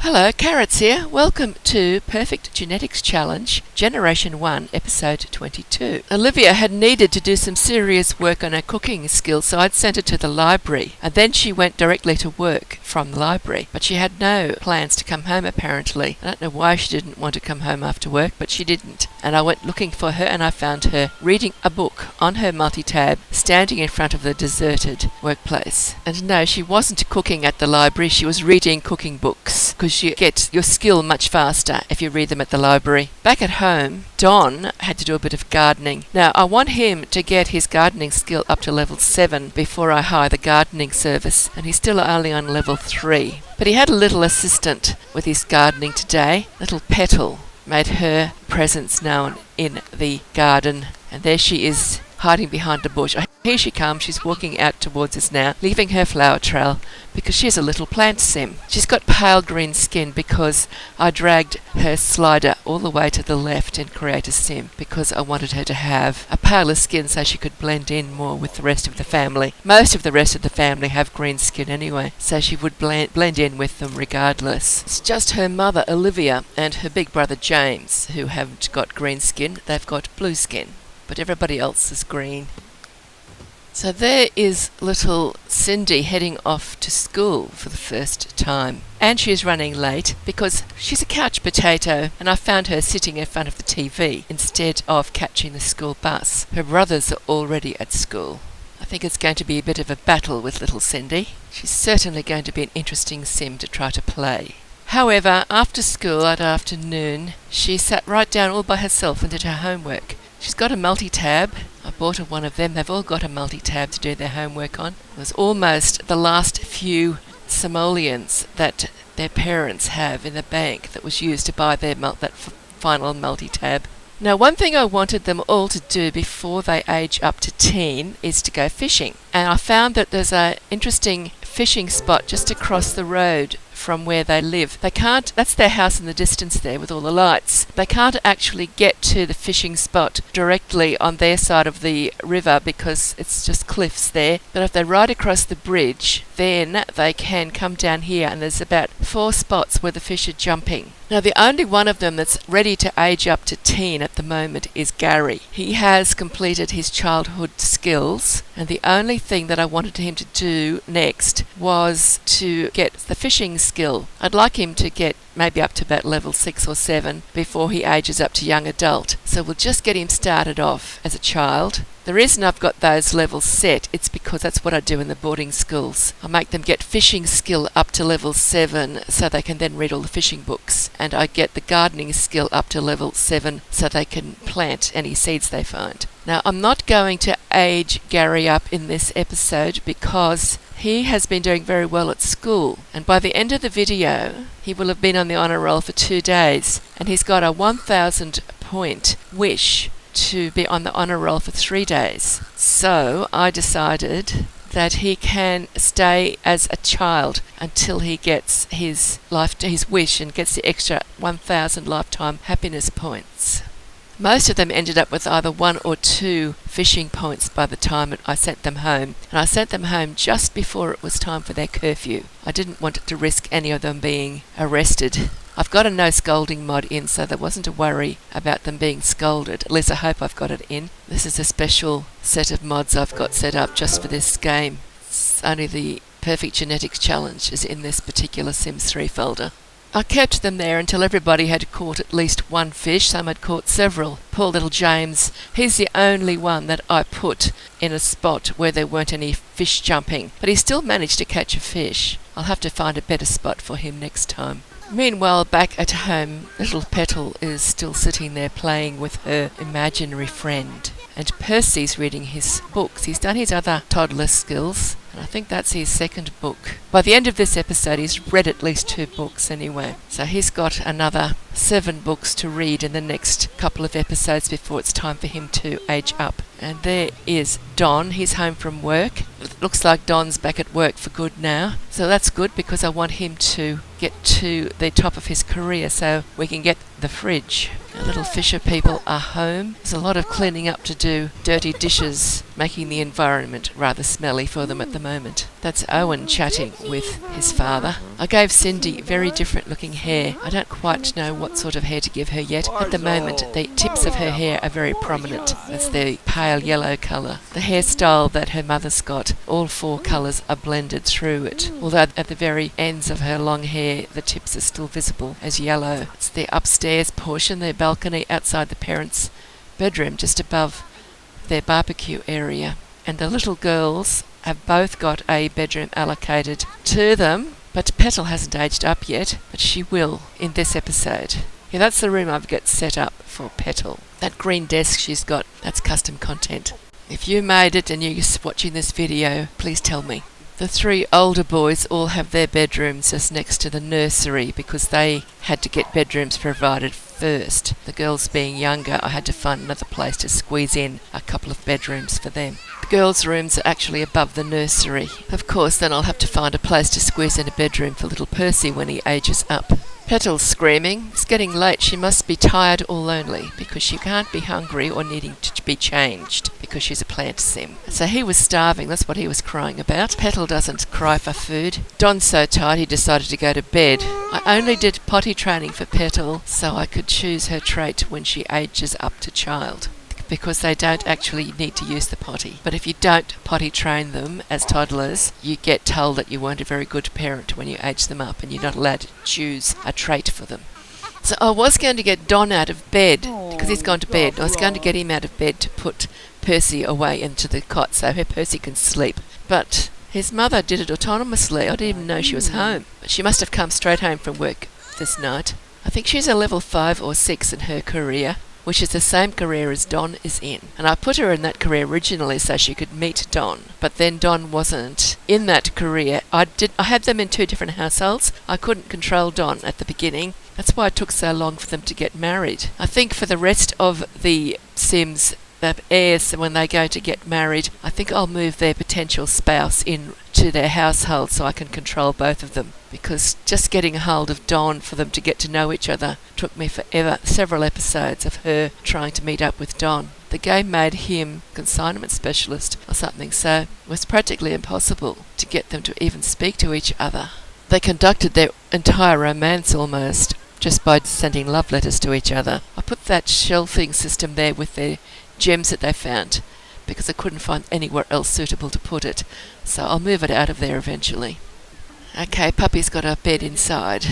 Hello, Carrots here. Welcome to Perfect Genetics Challenge, Generation 1, Episode 22. Olivia had needed to do some serious work on her cooking skills, so I'd sent her to the library, and then she went directly to work from the library. But she had no plans to come home, apparently. I don't know why she didn't want to come home after work, but she didn't. And I went looking for her, and I found her reading a book on her multi-tab, standing in front of the deserted workplace. And no, she wasn't cooking at the library, she was reading cooking books, because you get your skill much faster if you read them at the library. Back at home, Don had to do a bit of gardening. Now, I want him to get his gardening skill up to level 7 before I hire the gardening service, and he's still only on level 3. But he had a little assistant with his gardening today. Little Petal made her presence known in the garden, and there she is, hiding behind a bush. Here she comes. She's walking out towards us now, leaving her flower trail, because she's a little plant sim. She's got pale green skin because I dragged her slider all the way to the left in Create a Sim, because I wanted her to have a paler skin so she could blend in more with the rest of the family. Most of the rest of the family have green skin anyway, so she would blend in with them regardless. It's just her mother, Olivia, and her big brother, James, who haven't got green skin. They've got blue skin, but everybody else is green. So there is little Cindy heading off to school for the first time. And she is running late because she's a couch potato, and I found her sitting in front of the TV instead of catching the school bus. Her brothers are already at school. I think it's going to be a bit of a battle with little Cindy. She's certainly going to be an interesting sim to try to play. However, after school that afternoon, she sat right down all by herself and did her homework. She's got a multi-tab. I bought her one of them. They've all got a multi-tab to do their homework on. It was almost the last few simoleons that their parents have in the bank that was used to buy their final multi-tab. Now, one thing I wanted them all to do before they age up to teen is to go fishing. And I found that there's an interesting fishing spot just across the road from where they live. They can't, that's their house in the distance there with all the lights. They can't actually get to the fishing spot directly on their side of the river because it's just cliffs there. But if they ride across the bridge, then they can come down here, and there's about 4 spots where the fish are jumping. Now, the only one of them that's ready to age up to teen at the moment is Gary. He has completed his childhood skills, and the only thing that I wanted him to do next was to get the fishing skill. I'd like him to get maybe up to about level 6 or 7 before he ages up to young adult. So we'll just get him started off as a child. The reason I've got those levels set, it's because that's what I do in the boarding schools. I make them get fishing skill up to level 7 so they can then read all the fishing books. And I get the gardening skill up to level 7 so they can plant any seeds they find. Now, I'm not going to age Gary up in this episode because he has been doing very well at school. And by the end of the video, he will have been on the honour roll for 2 days. And he's got a 1,000 point wish to be on the honour roll for 3 days. So I decided that he can stay as a child until he gets his wish and gets the extra 1,000 lifetime happiness points. Most of them ended up with either 1 or 2 fishing points by the time I sent them home. And I sent them home just before it was time for their curfew. I didn't want to risk any of them being arrested. I've got a no scolding mod in, so there wasn't a worry about them being scolded. At least I hope I've got it in. This is a special set of mods I've got set up just for this game. It's only the Perfect Genetics Challenge is in this particular Sims 3 folder. I kept them there until everybody had caught at least 1 fish. Some had caught several. Poor little James, he's the only one that I put in a spot where there weren't any fish jumping. But he still managed to catch a fish. I'll have to find a better spot for him next time. Meanwhile, back at home, little Petal is still sitting there playing with her imaginary friend. And Percy's reading his books. He's done his other toddler skills, and I think that's his 2nd book. By the end of this episode, he's read at least 2 books anyway. So he's got another 7 books to read in the next couple of episodes before it's time for him to age up. And there is Don. He's home from work. It looks like Don's back at work for good now. So that's good because I want him to get to the top of his career so we can get the fridge. Our little Fisher people are home. There's a lot of cleaning up to do, dirty dishes, making the environment rather smelly for them at the moment. That's Owen chatting with his father. I gave Cindy very different looking hair. I don't quite know what sort of hair to give her yet. At the moment, the tips of her hair are very prominent. That's the pale yellow colour. The hairstyle that her mother's got, all four colours are blended through it. Although at the very ends of her long hair, the tips are still visible as yellow. It's the upstairs portion, the balcony outside the parents' bedroom, just above their barbecue area. And the little girls have both got a bedroom allocated to them, but Petal hasn't aged up yet, but she will in this episode. Yeah, that's the room I've got set up for Petal. That green desk she's got, that's custom content. If you made it and you're watching this video, please tell me. The three older boys all have their bedrooms just next to the nursery because they had to get bedrooms provided first. The girls being younger, I had to find another place to squeeze in a couple of bedrooms for them. The girls' rooms are actually above the nursery. Of course, then I'll have to find a place to squeeze in a bedroom for little Percy when he ages up. Petal's screaming. It's getting late. She must be tired or lonely because she can't be hungry or needing to be changed because she's a plant sim. So he was starving. That's what he was crying about. Petal doesn't cry for food. Don's so tired he decided to go to bed. I only did potty training for Petal so I could choose her trait when she ages up to child, because they don't actually need to use the potty. But if you don't potty train them as toddlers, you get told that you weren't a very good parent when you age them up and you're not allowed to choose a trait for them. So I was going to get Don out of bed because he's gone to bed. I was going to get him out of bed to put Percy away into the cot so her Percy can sleep. But his mother did it autonomously. I didn't even know she was home. But she must have come straight home from work this night. I think she's a level 5 or 6 in her career, which is the same career as Don is in. And I put her in that career originally so she could meet Don. But then Don wasn't in that career. I had them in 2 different households. I couldn't control Don at the beginning. That's why it took so long for them to get married. I think for the rest of the Sims, the heirs, when they go to get married, I think I'll move their potential spouse in to their household so I can control both of them. Because just getting a hold of Don for them to get to know each other took me forever, several episodes of her trying to meet up with Don. The game made him consignment specialist or something, so it was practically impossible to get them to even speak to each other. They conducted their entire romance almost just by sending love letters to each other. I put that shelving system there with their gems that they found because I couldn't find anywhere else suitable to put it, so I'll move it out of there eventually. Okay, Puppy's got a bed inside.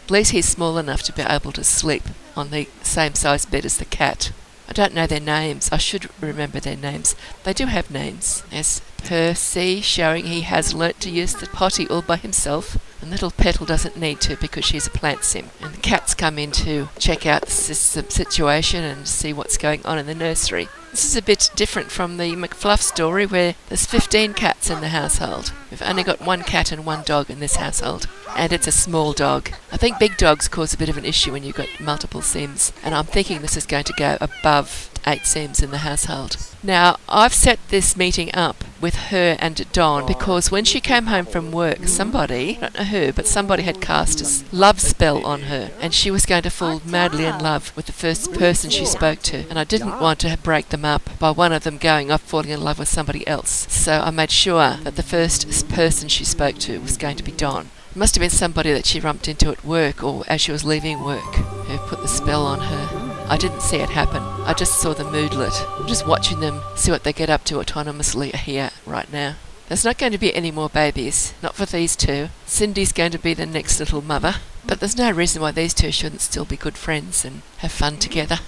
At least he's small enough to be able to sleep on the same size bed as the cat. I don't know their names. I should remember their names. They do have names. There's Percy, showing he has learnt to use the potty all by himself. And little Petal doesn't need to because she's a plant sim. And the cats come in to check out the situation and see what's going on in the nursery. This is a bit different from the McFluff story where there's 15 cats in the household. We've only got 1 cat and 1 dog in this household. And it's a small dog. I think big dogs cause a bit of an issue when you've got multiple Sims. And I'm thinking this is going to go above 8 Sims in the household. Now, I've set this meeting up with her and Don because when she came home from work, somebody, I don't know who, but somebody had cast a love spell on her and she was going to fall madly in love with the first person she spoke to. And I didn't want to break them up by one of them going off falling in love with somebody else. So I made sure that the first person she spoke to was going to be Don. It must have been somebody that she bumped into at work or as she was leaving work who put the spell on her. I didn't see it happen. I just saw the moodlet. I'm just watching them see what they get up to autonomously here right now. There's not going to be any more babies. Not for these 2. Cindy's going to be the next little mother. But there's no reason why these 2 shouldn't still be good friends and have fun together.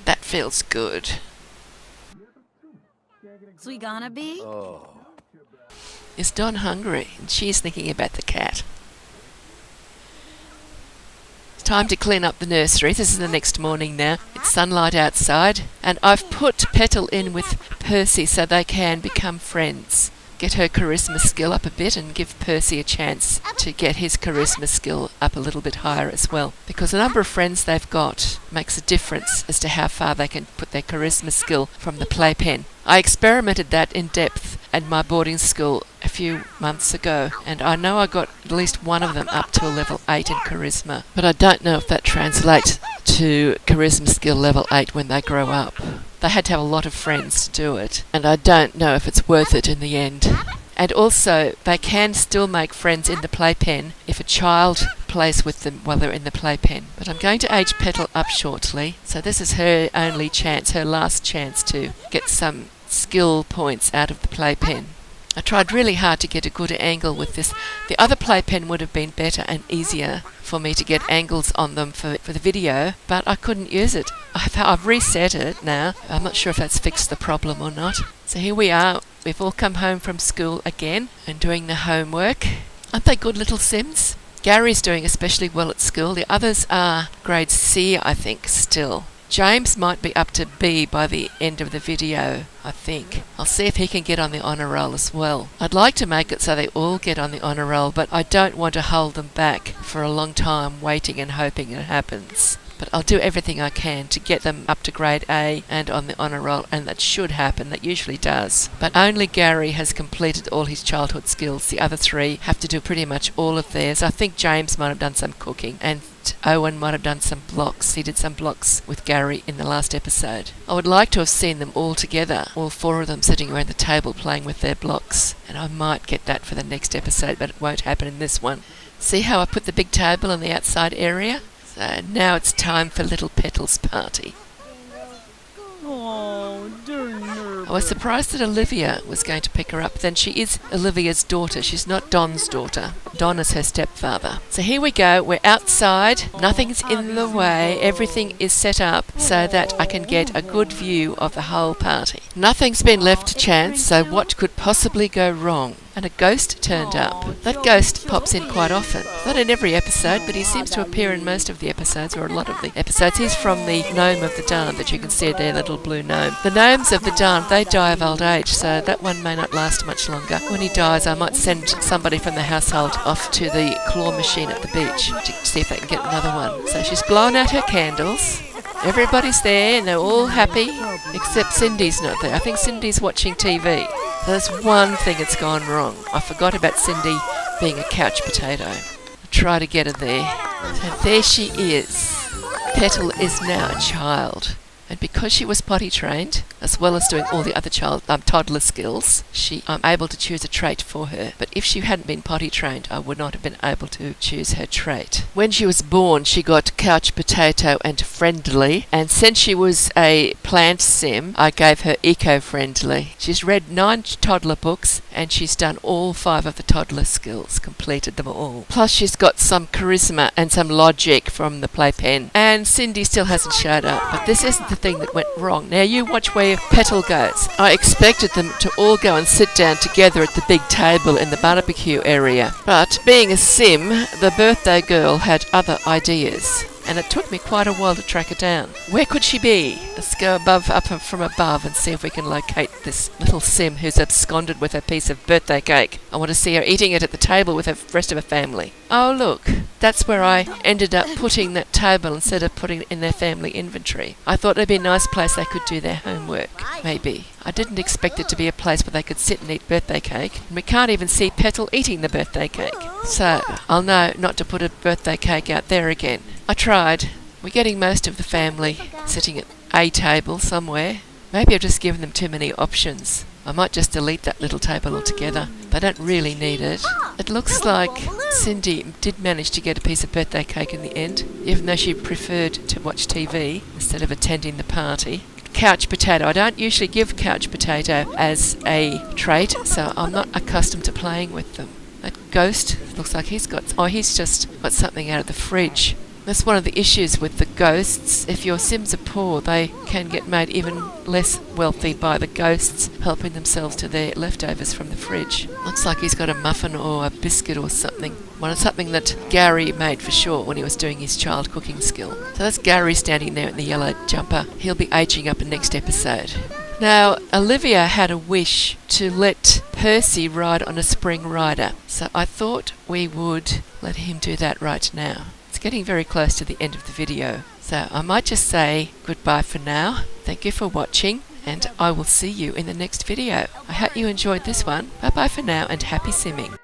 That feels good. So we gonna be? Is Don hungry? And she's thinking about the cat. Time to clean up the nursery. This is the next morning now. It's sunlight outside and I've put Petal in with Percy so they can become friends. Get her charisma skill up a bit and give Percy a chance to get his charisma skill up a little bit higher as well. Because the number of friends they've got makes a difference as to how far they can put their charisma skill from the playpen. I experimented that in depth at my boarding school a few months ago and I know I got at least one of them up to a level 8 in charisma. But I don't know if that translates to charisma skill level 8 when they grow up. They had to have a lot of friends to do it and I don't know if it's worth it in the end. And also, they can still make friends in the playpen if a child plays with them while they're in the playpen. But I'm going to age Petal up shortly, so this is her only chance, her last chance to get some skill points out of the playpen. I tried really hard to get a good angle with this. The other playpen would have been better and easier for me to get angles on them for the video, but I couldn't use it. I've reset it now. I'm not sure if that's fixed the problem or not. So here we are. We've all come home from school again and doing the homework. Aren't they good little Sims? Gary's doing especially well at school. The others are grade C, I think, still. James might be up to B by the end of the video, I think. I'll see if he can get on the honour roll as well. I'd like to make it so they all get on the honour roll, but I don't want to hold them back for a long time waiting and hoping it happens. But I'll do everything I can to get them up to grade A and on the honour roll, and that should happen. That usually does. But only Gary has completed all his childhood skills. The other three have to do pretty much all of theirs. I think James might have done some cooking, and Owen might have done some blocks. He did some blocks with Gary in the last episode. I would like to have seen them all together, all four of them sitting around the table playing with their blocks. And I might get that for the next episode, but it won't happen in this one. See how I put the big table in the outside area? So now it's time for little Petal's party. I was surprised that Olivia was going to pick her up. Then she is Olivia's daughter. She's not Don's daughter. Don is her stepfather. So here we go. We're outside. Nothing's in the way. Everything is set up so that I can get a good view of the whole party. Nothing's been left to chance, so what could possibly go wrong? And a ghost turned up. That ghost pops in quite often. Not in every episode, but he seems to appear in most of the episodes, or a lot of the episodes. He's from the Gnome of the Darn that you can see there, little blue gnome. The Gnomes of the Darn, they die of old age, so that one may not last much longer. When he dies, I might send somebody from the household off to the claw machine at the beach to see if they can get another one. So she's blown out her candles. Everybody's there and they're all happy, except Cindy's not there. I think Cindy's watching TV. There's one thing that's gone wrong. I forgot about Cindy being a couch potato. I'll try to get her there. So there she is. Petal is now a child. And because she was potty trained, as well as doing all the other toddler skills, I'm able to choose a trait for her. But if she hadn't been potty trained, I would not have been able to choose her trait. When she was born, she got couch potato and friendly. And since she was a plant sim, I gave her eco-friendly. She's read 9 toddler books, and she's done all 5 of the toddler skills, completed them all. Plus she's got some charisma and some logic from the playpen. And Cindy still hasn't showed up, but this isn't the thing that went wrong. Now you watch where Petal goes. I expected them to all go and sit down together at the big table in the barbecue area, but being a sim, the birthday girl had other ideas, and it took me quite a while to track her down. Where could she be? Let's go up from above and see if we can locate this little sim who's absconded with a piece of birthday cake. I want to see her eating it at the table with the rest of her family. Oh look, that's where I ended up putting that table instead of putting it in their family inventory. I thought it'd be a nice place they could do their homework, maybe. I didn't expect it to be a place where they could sit and eat birthday cake. And we can't even see Petal eating the birthday cake. So I'll know not to put a birthday cake out there again. I tried. We're getting most of the family sitting at a table somewhere. Maybe I've just given them too many options. I might just delete that little table altogether. They don't really need it. It looks like Cindy did manage to get a piece of birthday cake in the end, even though she preferred to watch TV instead of attending the party. Couch potato. I don't usually give couch potato as a trait, so I'm not accustomed to playing with them. That ghost looks like he's just got something out of the fridge. That's one of the issues with the ghosts. If your Sims are poor, they can get made even less wealthy by the ghosts helping themselves to their leftovers from the fridge. Looks like he's got a muffin or a biscuit or something. Something that Gary made for sure when he was doing his child cooking skill. So that's Gary standing there in the yellow jumper. He'll be aging up in next episode. Now, Olivia had a wish to let Percy ride on a spring rider. So I thought we would let him do that right now. Getting very close to the end of the video, so I might just say goodbye for now. Thank you for watching, and I will see you in the next video. I hope you enjoyed this one. Bye bye for now, and happy simming.